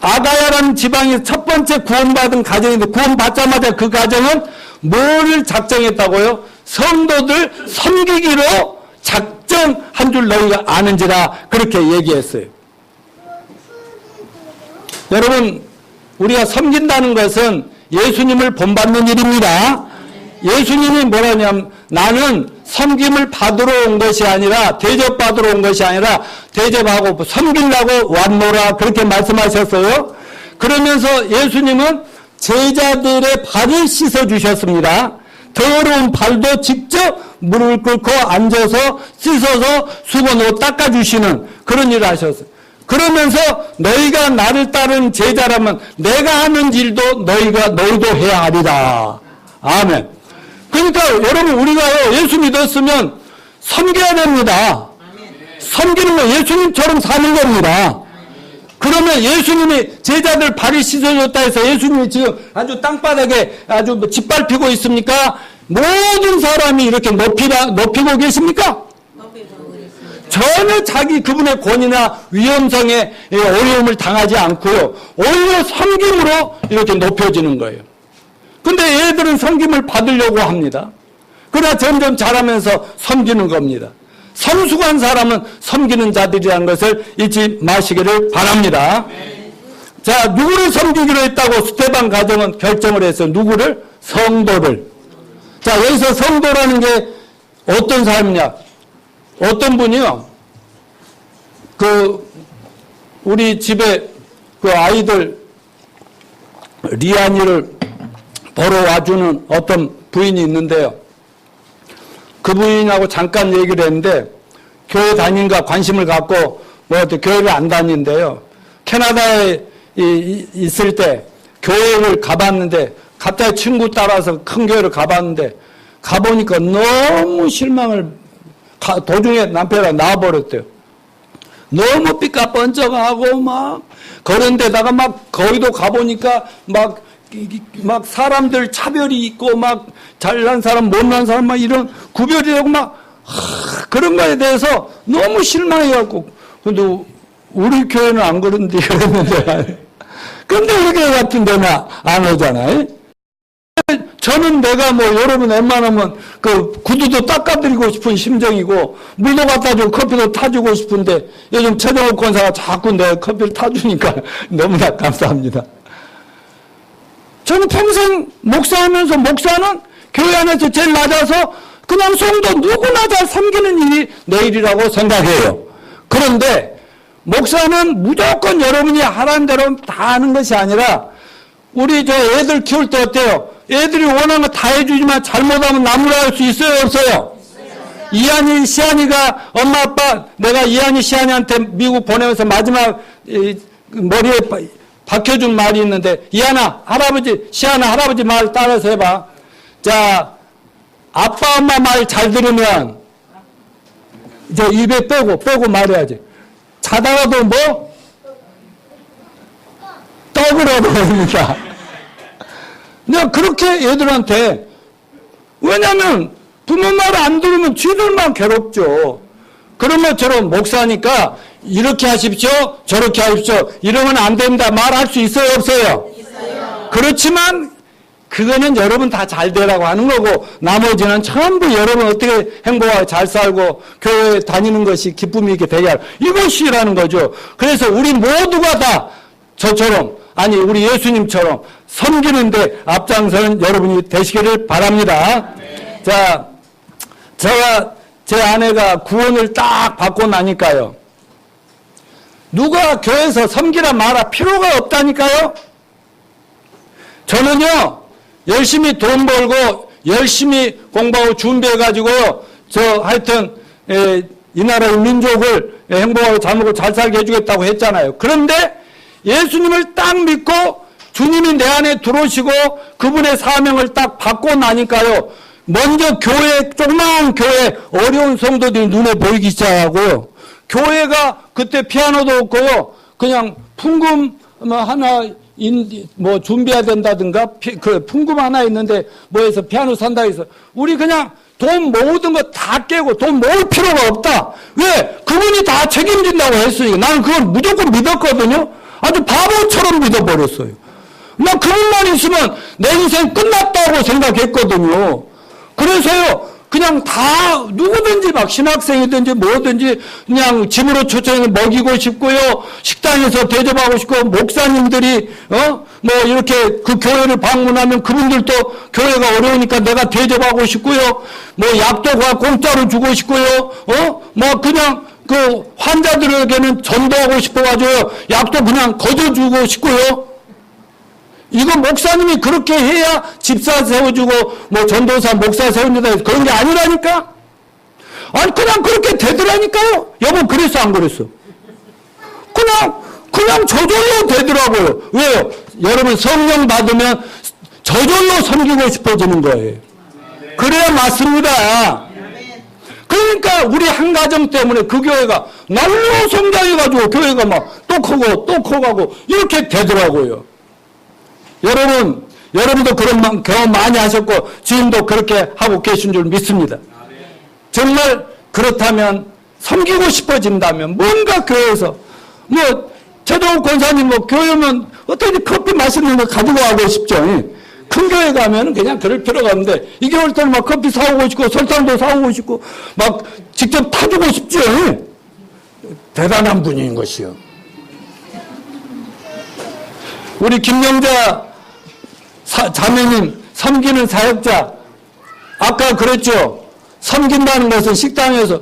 아가야라는 지방이 첫 번째 구원받은 가정인데 구원받자마자 그 가정은 뭐를 작정했다고요? 성도들 섬기기로 작정한 줄 너희가 아는지라 그렇게 얘기했어요. 여러분, 우리가 섬긴다는 것은 예수님을 본받는 일입니다. 예수님이 뭐라냐면 나는 섬김을 받으러 온 것이 아니라 대접받으러 온 것이 아니라 대접하고 섬기려고 왔노라 그렇게 말씀하셨어요. 그러면서 예수님은 제자들의 발을 씻어 주셨습니다. 더러운 발도 직접 무릎을 꿇고 앉아서 씻어서 수건으로 닦아주시는 그런 일을 하셨어요. 그러면서 너희가 나를 따른 제자라면 내가 하는 일도 너희도 해야 하리라. 아멘. 그러니까 여러분 우리가 예수 믿었으면 섬겨야 됩니다. 섬기는 거 예수님처럼 사는 겁니다. 그러면 예수님이 제자들 발을 씻어줬다 해서 예수님이 지금 아주 땅바닥에 아주 짓밟히고 있습니까? 모든 사람이 이렇게 높이고 계십니까? 전혀 자기 그분의 권위나 위험성에 어려움을 당하지 않고요. 오히려 섬김으로 이렇게 높여지는 거예요. 근데 얘들은 섬김을 받으려고 합니다. 그러나 점점 자라면서 섬기는 겁니다. 성숙한 사람은 섬기는 자들이라는 것을 잊지 마시기를 바랍니다. 자, 누구를 섬기기로 했다고 스데반 가정은 결정을 했어요. 누구를? 성도를. 자, 여기서 성도라는 게 어떤 사람이냐? 어떤 분이요? 우리 집에 그 아이들 리안이를 보러 와주는 어떤 부인이 있는데요. 그 부인하고 잠깐 얘기를 했는데 교회 다닌가 관심을 갖고 교회를 안 다닌대요. 캐나다에 있을 때 교회를 가봤는데 갑자기 친구 따라서 큰 교회를 가봤는데 가보니까 너무 실망을 도중에 남편이랑 나와버렸대요. 너무 삐까뻔쩍하고 막 그런 데다가 막 거기도 가보니까 막 사람들 차별이 있고 막 잘난 사람 못난 사람 막 이런 구별이 되고 막 그런 거에 대해서 너무 실망해갖고 근데 우리 교회는 안 그런데 그랬는데 근데 우리 교회 같은 데는 안 오잖아요. 저는 내가 여러분 웬만하면 그 구두도 닦아드리고 싶은 심정이고 물도 갖다 주고 커피도 타주고 싶은데 요즘 최정욱 권사가 자꾸 내 커피를 타주니까 너무나 감사합니다. 저는 평생 목사하면서 목사는 교회 안에서 제일 낮아서 그냥 성도 누구나 잘 섬기는 일이 내 일이라고 생각해요. 그런데 목사는 무조건 여러분이 하라는 대로 다 하는 것이 아니라 우리 애들 키울 때 어때요? 애들이 원하는 거 다 해주지만 잘못하면 나무랄 수 있어요, 없어요? 이한이, 시한이가 엄마, 아빠, 내가 이한이, 시한이한테 미국 보내면서 마지막 머리에 박혀준 말이 있는데 이한아, 할아버지, 시한아, 할아버지 말 따라서 해봐. 자, 아빠, 엄마 말 잘 들으면 이제 입에 빼고 말해야지. 자다가도 떡을 얻어버립니다. 내가 그렇게 애들한테 왜냐면 부모 말 안 들으면 쥐들만 괴롭죠. 그런 것처럼 목사니까 이렇게 하십시오, 저렇게 하십시오, 이러면 안 됩니다 말할 수 있어요, 없어요? 있어요. 그렇지만 그거는 여러분 다 잘 되라고 하는 거고 나머지는 전부 여러분 어떻게 행복하게 잘 살고 교회 다니는 것이 기쁨이 있게 되게 할 이것이라는 거죠. 그래서 우리 모두가 다 저처럼 아니 우리 예수님처럼 섬기는데 앞장서는 여러분이 되시기를 바랍니다. 네. 자, 제가 제 아내가 구원을 딱 받고 나니까요. 누가 교회에서 섬기라 말아 필요가 없다니까요. 저는요. 열심히 돈 벌고 열심히 공부하고 준비해가지고 하여튼 이 나라의 민족을 행복하고 잘 먹고 잘 살게 해주겠다고 했잖아요. 그런데 예수님을 딱 믿고 주님이 내 안에 들어오시고 그분의 사명을 딱 받고 나니까요. 먼저 교회, 조그마한 교회 어려운 성도들이 눈에 보이기 시작하고요. 교회가 그때 피아노도 없고요. 그냥 풍금 하나 뭐 준비해야 된다든가 그 풍금 하나 있는데 뭐해서 피아노 산다 해서 우리 그냥 돈 모든 거 다 깨고 돈 모을 필요가 없다. 왜? 그분이 다 책임진다고 했으니까 나는 그걸 무조건 믿었거든요. 아주 바보처럼 믿어버렸어요. 나 그분만 있으면 내 인생 끝났다고 생각했거든요. 그래서요 그냥 다 누구든지 막 신학생이든지 뭐든지 그냥 집으로 초청해서 먹이고 싶고요. 식당에서 대접하고 싶고 목사님들이 뭐 이렇게 그 교회를 방문하면 그분들도 교회가 어려우니까 내가 대접하고 싶고요. 뭐 약도 공짜로 주고 싶고요. 뭐 그냥 그 환자들에게는 전도하고 싶어가지고 약도 그냥 거둬주고 싶고요. 이거 목사님이 그렇게 해야 집사 세워주고 뭐 전도사 목사 세워준다 그런 게 아니라니까. 아니 그냥 그렇게 되더라니까요. 여보 그랬어 안 그랬어? 그냥 저절로 되더라고요. 왜요? 여러분 성령 받으면 저절로 섬기고 싶어지는 거예요. 그래야 맞습니다. 그러니까 우리 한 가정 때문에 그 교회가 날로 성장해가지고 교회가 막 또 크고 또 커가고 이렇게 되더라고요. 여러분도 그런 경험 많이 하셨고 지금도 그렇게 하고 계신 줄 믿습니다. 정말 그렇다면 섬기고 싶어진다면 뭔가 교회에서 뭐 최동욱 권사님 뭐 교회 오면 어떻게 커피 맛있는 거 가지고 가고 싶죠. 큰 교회 가면 그냥 그럴 필요가 없는데 이 겨울 때는 막 커피 사오고 싶고 설탕도 사오고 싶고 막 직접 타주고 싶죠. 대단한 분인 것이요. 우리 김영자 자매님 섬기는 사역자 아까 그랬죠. 섬긴다는 것은 식당에서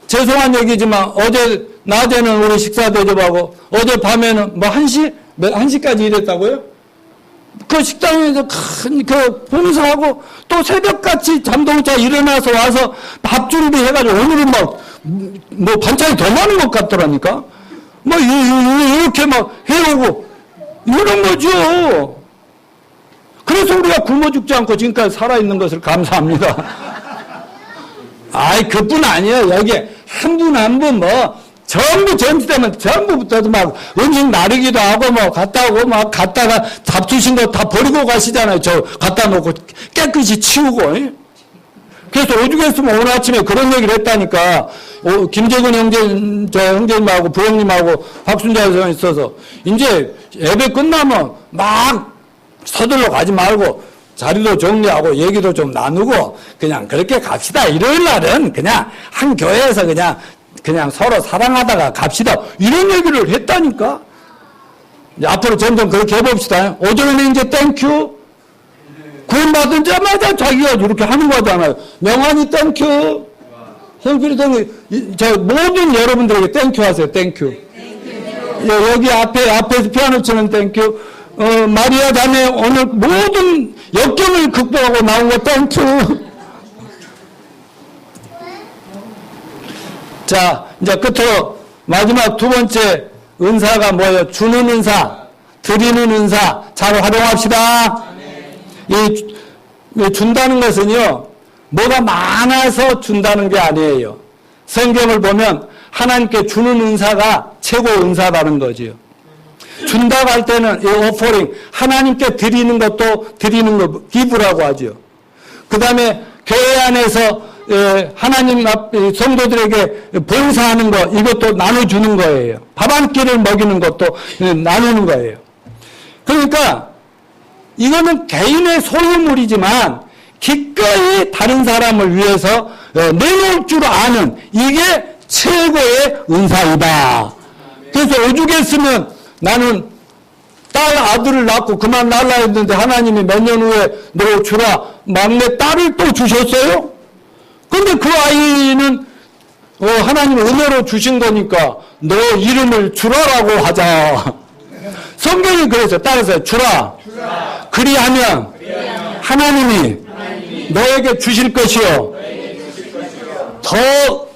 죄송한 얘기지만 어제 낮에는 우리 식사 대접하고 어제 밤에는 뭐 1시까지 일했다고요? 그 식당에서 큰 그 봉사하고 또 새벽같이 잠도 못 자 일어나서 와서 밥 준비해가지고 오늘은 뭐 반찬이 더 많은 것 같더라니까. 뭐 이렇게 막 해오고 이런 거죠. 그래서 우리가 굶어 죽지 않고 지금까지 살아있는 것을 감사합니다. 아이, 그뿐 아니에요. 여기 한 분 한 분 전부 점심때면 전부부터 막 음식 나르기도 하고 갔다 오고 갔다가 잡수신 거 다 버리고 가시잖아요. 저 갖다 놓고 깨끗이 치우고. 그래서 오죽했으면 오늘 아침에 그런 얘기를 했다니까. 김재근 형제님하고 부형님하고 박순자 선생님 있어서 이제 예배 끝나면 막 서둘러 가지 말고 자리도 정리하고 얘기도 좀 나누고 그냥 그렇게 갑시다. 일요일 날은 그냥 한 교회에서 그냥 서로 사랑하다가 갑시다. 이런 얘기를 했다니까. 이제 앞으로 점점 그렇게 해봅시다. 오전에는 이제 땡큐. 구원받은 자마자 자기가 이렇게 하는 거잖아요. 명환이 땡큐. 성필이 땡큐. 모든 여러분들에게 땡큐 하세요. 땡큐. 여기 앞에서 피아노 치는 땡큐. 마리아 자매 오늘 모든 역경을 극복하고 나온 거 땡큐. 자, 이제 끝으로 마지막 두 번째 은사가 뭐예요? 주는 은사, 드리는 은사 잘 활용합시다. 이 준다는 것은요, 뭐가 많아서 준다는 게 아니에요. 성경을 보면 하나님께 주는 은사가 최고 은사라는 거지요. 준다고 할 때는 이 오퍼링, 하나님께 드리는 것도 드리는 거, 기부라고 하죠. 그 다음에 교회 안에서 하나님 앞 성도들에게 봉사하는 것, 이것도 나눠주는 거예요. 밥 한 끼를 먹이는 것도 나누는 거예요. 그러니까 이거는 개인의 소유물이지만 기꺼이 다른 사람을 위해서 내놓을 줄 아는, 이게 최고의 은사이다. 그래서 오죽했으면 나는 딸 아들을 낳고 그만 날라 했는데 하나님이 몇 년 후에 너 주라, 막내 딸을 또 주셨어요? 근데 그 아이는 하나님 은혜로 주신 거니까 너 이름을 주라라고 하자. 성경이 그래서 따라서 주라. 그리하면 하나님이 너에게 주실 것이요, 더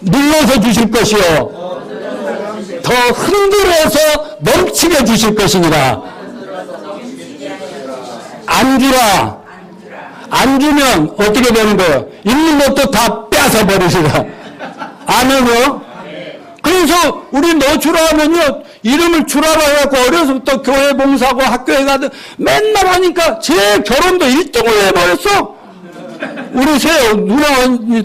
눌러서 주실 것이요, 더 흔들어서 넘치게 주실 것이니라. 안 주라. 안 주면 어떻게 되는 거예요? 있는 것도 다 뺏어 버리시라. 아멘요? 그래서 우리 너 주라 하면요, 이름을 주라고 해갖고 어려서부터 교회 봉사하고 학교에 가든 맨날 하니까 제 결혼도 1등을 해버렸어. 우리 새 누나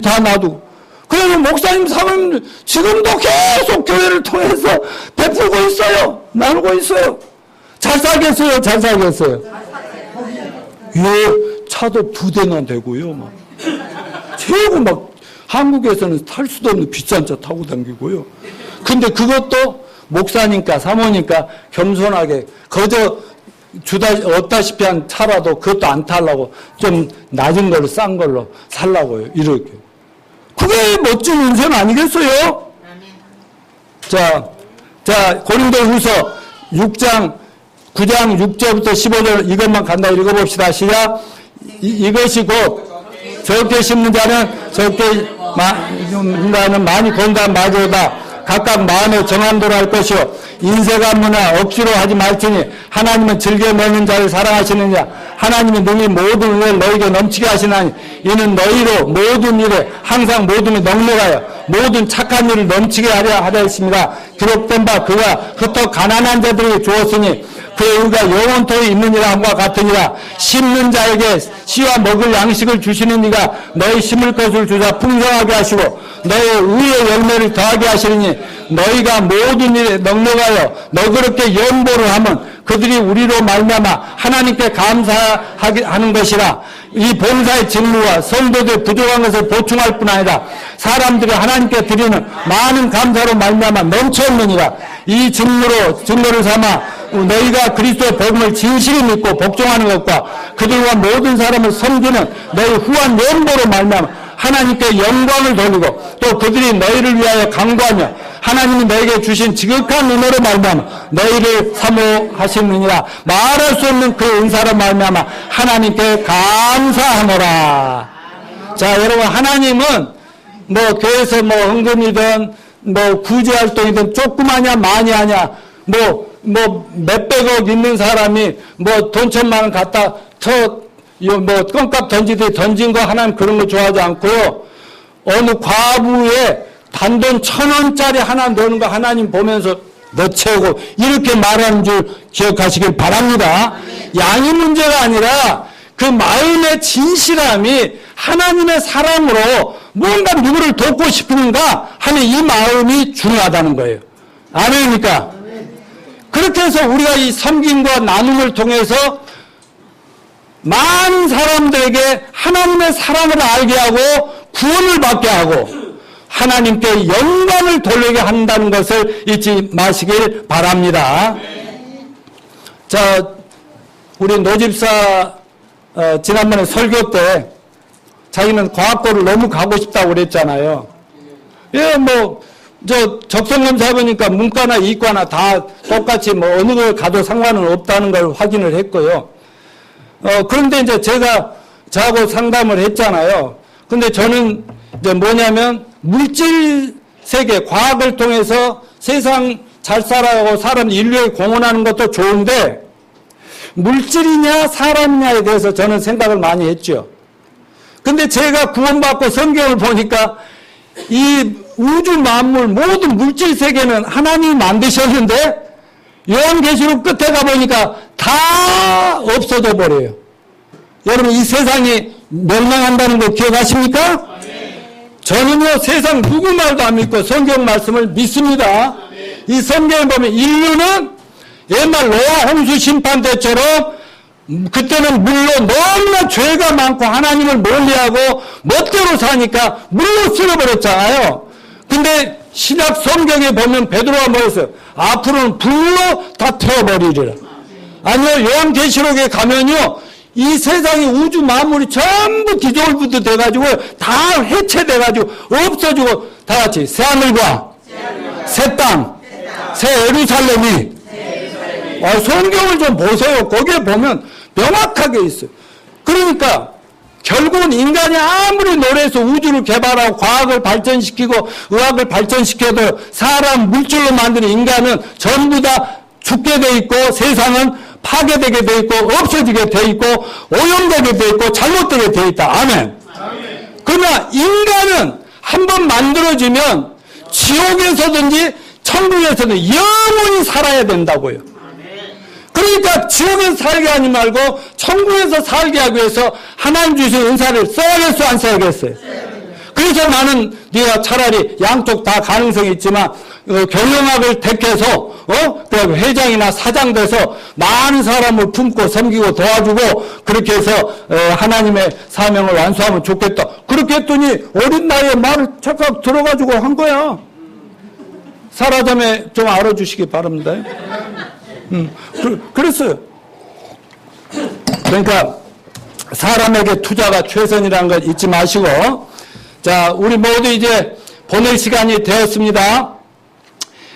다 놔두고. 그래서 목사님 사모님 지금도 계속 교회를 통해서 베풀고 있어요. 나누고 있어요. 잘 살겠어요. 잘 살겠어요. 예, 차도 2대나 되고요. 막. 최고 막 한국에서는 탈 수도 없는 비싼 차 타고 다니고요. 근데 그것도 목사니까 사모니까 겸손하게 거저 얻다시피 한 차라도 그것도 안 타려고 좀 낮은 걸로 싼 걸로 살라고요. 이렇게. 그게 멋진 인생 아니겠어요? 자, 고린도후서 6장 9장 6절부터 15절 이것만 간단히 읽어봅시다. 시작. 이것이 곧 적게 심는 자는 적게 자는 많이 건다 마저다. 각각 마음에 정함대로 할 것이요, 인색한문화 억지로 하지 말지니 하나님은 즐겨 먹는 자를 사랑하시느냐. 하나님이 능히 모든 은혜를 너에게 넘치게 하시나니 이는 너희로 모든 일에 항상 모든 일에 넉넉하여 모든 착한 일을 넘치게 하려 했습니다. 기록된 바 그가 흩어 가난한 자들에게 주었으니 그의 의가 영원토록 있느니라 함과 같으니라. 심는 자에게 씨와 먹을 양식을 주시는 이가 너희 심을 것을 주사 풍성하게 하시고 너의 의의 열매를 더하게 하시리니 너희가 모든 일에 넉넉하여 너그럽게 연보를 하면 그들이 우리로 말미암아 하나님께 감사하게 하는 것이라. 이 봉사의 직무와 성도들의 부족한 것을 보충할 뿐 아니라 사람들이 하나님께 드리는 많은 감사로 말미암아 넘쳐있느니라. 이 직무를 삼아 너희가 그리스도의 복음을 진실히 믿고 복종하는 것과 그들과 모든 사람을 섬기는 너희 후한 연보로 말미암아 하나님께 영광을 돌리고 또 그들이 너희를 위하여 간구하며 하나님이 너에게 주신 지극한 은혜로 말미암아 너희를 사모하시느니라. 말할 수 없는 그 은사로 말미암아 하나님께 감사하노라. 자, 여러분, 하나님은 뭐 교회에서 뭐 헌금이든 뭐 구제활동이든 조그마냐 많이 하냐 뭐 몇백억 있는 사람이 뭐 돈 1,000만 원 갖다 뭐 껌값 던지듯이 던진 거 하나님 그런 거 좋아하지 않고요. 어느 과부에 단돈 1,000원짜리 하나 넣는 거 하나님 보면서 너 채우고 이렇게 말하는 줄 기억하시길 바랍니다. 양이 문제가 아니라 그 마음의 진실함이 하나님의 사랑으로 뭔가 누구를 돕고 싶은가 하는 이 마음이 중요하다는 거예요. 아멘입니까? 그렇게 해서 우리가 이 섬김과 나눔을 통해서 많은 사람들에게 하나님의 사랑을 알게 하고 구원을 받게 하고 하나님께 영광을 돌리게 한다는 것을 잊지 마시길 바랍니다. 자, 우리 노집사 지난번에 설교 때 자기는 과학고를 너무 가고 싶다고 그랬잖아요. 예, 적성검사 해보니까 문과나 이과나 다 똑같이 어느 걸 가도 상관은 없다는 걸 확인을 했고요. 그런데 이제 제가 저하고 상담을 했잖아요. 근데 저는 이제 뭐냐면 물질 세계, 과학을 통해서 세상 잘 살아가고 사람 인류에 공헌하는 것도 좋은데 물질이냐 사람이냐에 대해서 저는 생각을 많이 했죠. 근데 제가 구원받고 성경을 보니까 이 우주 만물 모든 물질 세계는 하나님이 만드셨는데 요한계시록 끝에 가보니까 다 없어져 버려요. 여러분, 이 세상이 멸망한다는 거 기억하십니까? 저는요, 세상 누구 말도 안 믿고 성경 말씀을 믿습니다. 이 성경에 보면 인류는 옛날 노아 홍수 심판 때처럼 그때는 물로 너무나 죄가 많고 하나님을 멀리하고 멋대로 사니까 물로 쓸어버렸잖아요. 근데 신약 성경에 보면 베드로가 뭐랬어요? 앞으로는 불로 다 태워버리리라. 아니요, 요한계시록에 가면요, 이 세상의 우주 만물이 전부 디졸브드 돼가지고 다 해체돼가지고 없어지고 다 같이 새하늘과 새 땅, 새 예루살렘이 성경을 좀 보세요. 거기에 보면 명확하게 있어요. 그러니까 결국은 인간이 아무리 노력해서 우주를 개발하고 과학을 발전시키고 의학을 발전시켜도 사람 물질로 만드는 인간은 전부 다 죽게 돼 있고 세상은 파괴되게 돼 있고 없어지게 돼 있고 오염되게 돼 있고 잘못되게 돼 있다. 아멘. 그러나 인간은 한번 만들어지면 지옥에서든지 천국에서든 영원히 살아야 된다고요. 그러니까 지옥에서 살게 하지 말고 천국에서 살게 하기 위해서 하나님 주신 은사를 써야겠어, 안 써야겠어요? 그래서 나는 네가 차라리 양쪽 다 가능성이 있지만 경영학을 택해서 그 회장이나 사장 돼서 많은 사람을 품고 섬기고 도와주고 그렇게 해서 하나님의 사명을 완수하면 좋겠다. 그렇게 했더니 어린 나이에 말을 착각 들어가지고 한 거야. 사라자매 좀 알아주시기 바랍니다. 그랬어요. 그러니까 사람에게 투자가 최선이라는 걸 잊지 마시고, 자, 우리 모두 이제 보낼 시간이 되었습니다.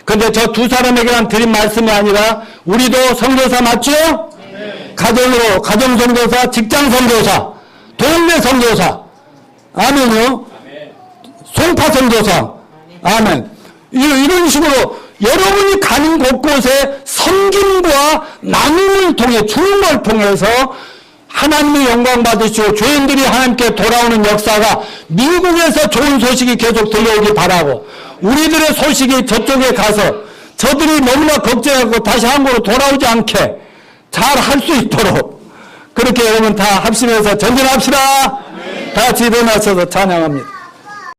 근데 저 두 사람에게만 드린 말씀이 아니라 우리도 선교사 맞죠? 네. 가정으로 가정 선교사, 직장 선교사, 동네 선교사, 아멘요. 송파 선교사, 아멘. 이런 식으로 여러분이 가는 곳곳에 섬김과 나눔을 통해 주님을 통해서 하나님의 영광 받으시고 죄인들이 하나님께 돌아오는 역사가 미국에서 좋은 소식이 계속 들려오기 바라고, 우리들의 소식이 저쪽에 가서 저들이 너무나 걱정하고 다시 한국으로 돌아오지 않게 잘 할 수 있도록 그렇게 여러분 다 합심해서 전진합시다. 다 같이 일어나셔서 찬양합니다.